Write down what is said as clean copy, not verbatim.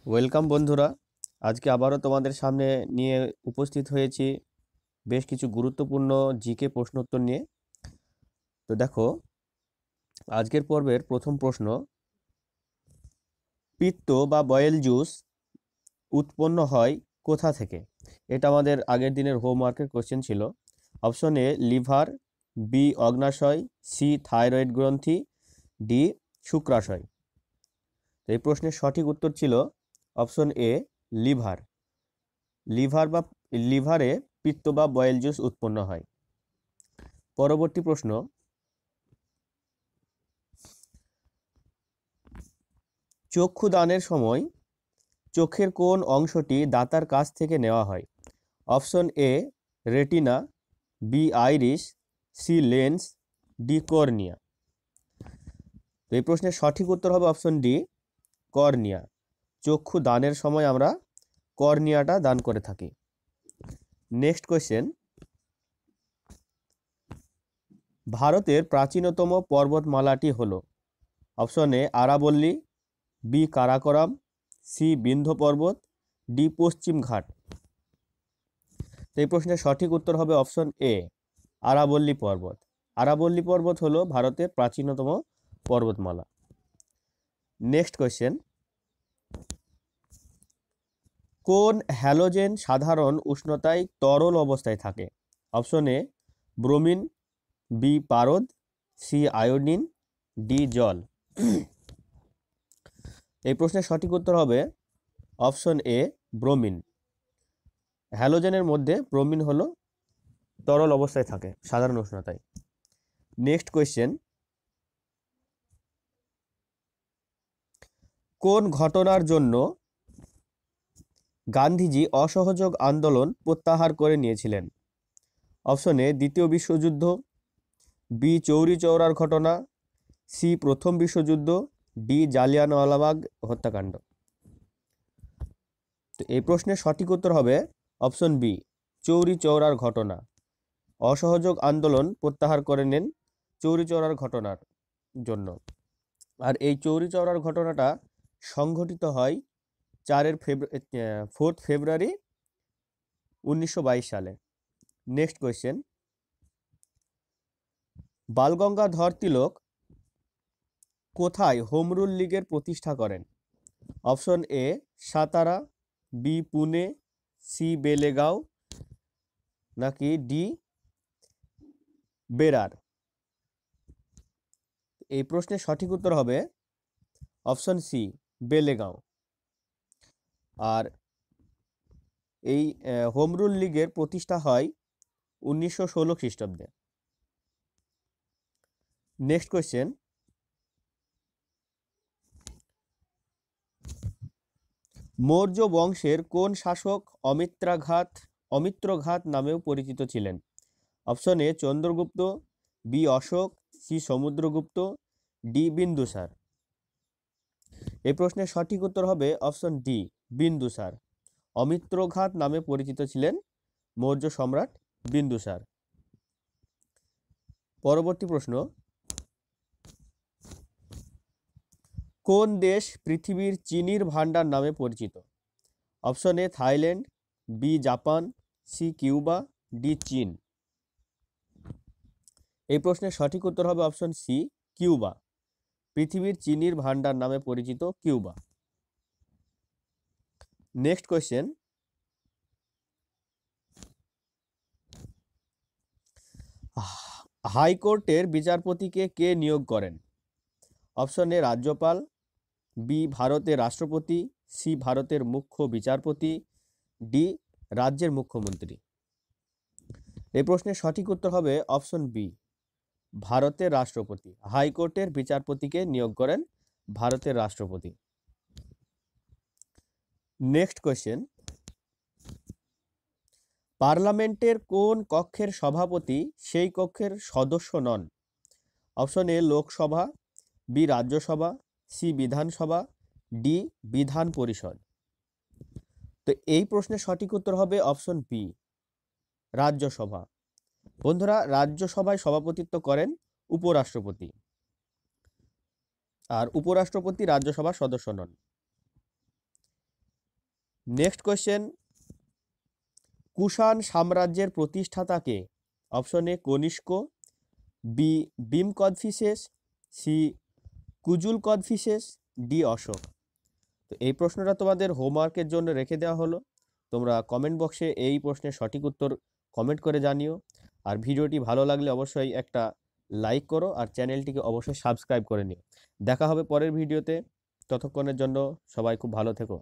Welcome বন্ধুরা। আজকে আবারও তোমাদের সামনে নিয়ে উপস্থিত হয়েছি বেশ কিছু গুরুত্বপূর্ণ জিকে প্রশ্নোত্তর নিয়ে। তো দেখো, আজকের পর্বের প্রথম প্রশ্ন, পিত্ত বা বয়েল জুস উৎপন্ন হয় কোথা থেকে? এটা আমাদের আগের দিনের হোমওয়ার্কের কোশ্চেন ছিল। অপশন এ লিভার, বি অগ্নাশয়, সি থাইরয়েড গ্রন্থি, ডি শুক্রাশয়। তো এই প্রশ্নের সঠিক উত্তর ছিল অপশন এ লিভার। লিভারে পিত্ত বা বয়েল জুস উৎপন্ন হয়। পরবর্তী প্রশ্ন, চক্ষু দানের সময় চোখের কোন অংশটি দাতার কাছ থেকে নেওয়া হয়? Option A retina, B iris, C lens, D cornea. তো এই প্রশ্নের সঠিক উত্তর হবে অপশন ডি কর্নিয়া। চক্ষু দানের সময় আমরা কর্নিয়াটা দান করে থাকি। নেক্সট কোয়েশ্চেন, ভারতের প্রাচীনতম পর্বতমালাটি হলো? অপশন এ আরাবল্লী, বি কারাকোরাম, সি বিন্ধ্য পর্বত, ডি পশ্চিম ঘাট। তো এই প্রশ্নের সঠিক উত্তর হবে অপশন এ আরাবল্লী পর্বত। আরাবল্লী পর্বত হলো ভারতের প্রাচীনতম পর্বতমালা। নেক্সট কোয়েশ্চেন, কোন হ্যালোজেন সাধারণ উষ্ণতায় তরল অবস্থায় থাকে? অপশন এ ব্রোমিন, বি পারদ, সি আয়োডিন, ডি জল। এই প্রশ্নের সঠিক উত্তর হবে অপশন এ ব্রোমিন। হ্যালোজেনের মধ্যে ব্রোমিন হলো তরল অবস্থায় থাকে সাধারণ উষ্ণতায়। নেক্সট কোয়েশ্চেন, কোন ঘটনার জন্য গান্ধীজি অসহযোগ আন্দোলন প্রত্যাহার করে নিয়েছিলেন? অপশন এ দ্বিতীয় বিশ্বযুদ্ধ, বি চৌরি চৌরার ঘটনা, সি প্রথম বিশ্বযুদ্ধ, ডি জালিয়ানওয়ালাবাগ হত্যাকাণ্ড। তো এই প্রশ্নের সঠিক উত্তর হবে অপশন বি চৌরি চৌরার ঘটনা। অসহযোগ আন্দোলন প্রত্যাহার করে নেন চৌরি চৌরার ঘটনার জন্য। আর এই চৌরি চৌরার ঘটনাটা সংঘটিত হয় 4 ফেব্রুয়ারি 1922 সালে। নেক্সট কোয়েশ্চেন, বালগঙ্গাধর তিলক কোথায় হোম রুল লীগের প্রতিষ্ঠা করেন? Option A Satara, B Pune, C Belgaum, নাকি ডি বেরার। এই প্রশ্নের সঠিক উত্তর হবে অপশন সি বেলেগাঁও। আর এই হোম রুল লীগের প্রতিষ্ঠা হয় 1916 খ্রিস্টাব্দে। নেক্সট কোয়েশ্চেন, মৌর্য বংশের কোন শাসক অমিত্রঘাত নামেও পরিচিত ছিলেন? Option A Chandragupta, B Ashoka, C Samudragupta, D Bindusara. এই প্রশ্নের সঠিক উত্তর হবে অপশন ডি বিন্দুসার। অমিত্রঘাত নামে পরিচিত ছিলেন মৌর্য সম্রাট বিন্দুসার। পরবর্তী প্রশ্ন, কোন দেশ পৃথিবীর চিনির ভান্ডার নামে পরিচিত? Option A Thailand, B Japan, C Cuba, D China. এই প্রশ্নের সঠিক উত্তর হবে অপশন সি কিউবা। পৃথিবীর চিনির ভান্ডার নামে পরিচিত কিউবা। নেক্সট কোয়েশ্চেন, হাইকোর্টের বিচারপতিকে কে নিয়োগ করেন? অপশন এ রাজ্যপাল, বি ভারতের রাষ্ট্রপতি, সি ভারতের মুখ্য বিচারপতি, ডি রাজ্যের মুখ্যমন্ত্রী। এই প্রশ্নের সঠিক উত্তর হবে অপশন বি ভারতের রাষ্ট্রপতি। হাইকোর্টের বিচারপতিকে নিয়োগ করেন ভারতের রাষ্ট্রপতি। নেক্সট কোয়েশ্চেন, পার্লামেন্টের কোন কক্ষের সভাপতি সেই কক্ষের সদস্য নন? Option A Lok Sabha, B Rajya Sabha, C Vidhan Sabha, D Vidhan Parishad. তো এই প্রশ্নের সঠিক উত্তর হবে অপশন বি রাজ্যসভা। বন্ধুরা, রাজ্যসভায় সভাপতিত্ব করেন উপরাষ্ট্রপতি, আর উপরাষ্ট্রপতি রাজ্যসভার সদস্য নন। নেক্সট কোয়েশ্চেন, কুষাণ সাম্রাজ্যের প্রতিষ্ঠাতা কে? Option A Kanishka, B Vima Kadphises, C Kujula Kadphises, D Ashoka. তো এই প্রশ্নটা তোমাদের হোমওয়ার্কের জন্য রেখে দেওয়া হলো। তোমরা কমেন্ট বক্সে এই প্রশ্নের সঠিক উত্তর কমেন্ট করে জানিও। আর ভিডিওটি ভালো লাগলে অবশ্যই একটা লাইক করো আর চ্যানেলটিকে অবশ্যই সাবস্ক্রাইব করে নিও। দেখা হবে পরের ভিডিওতে। ততক্ষণের জন্য সবাই খুব ভালো থেকো।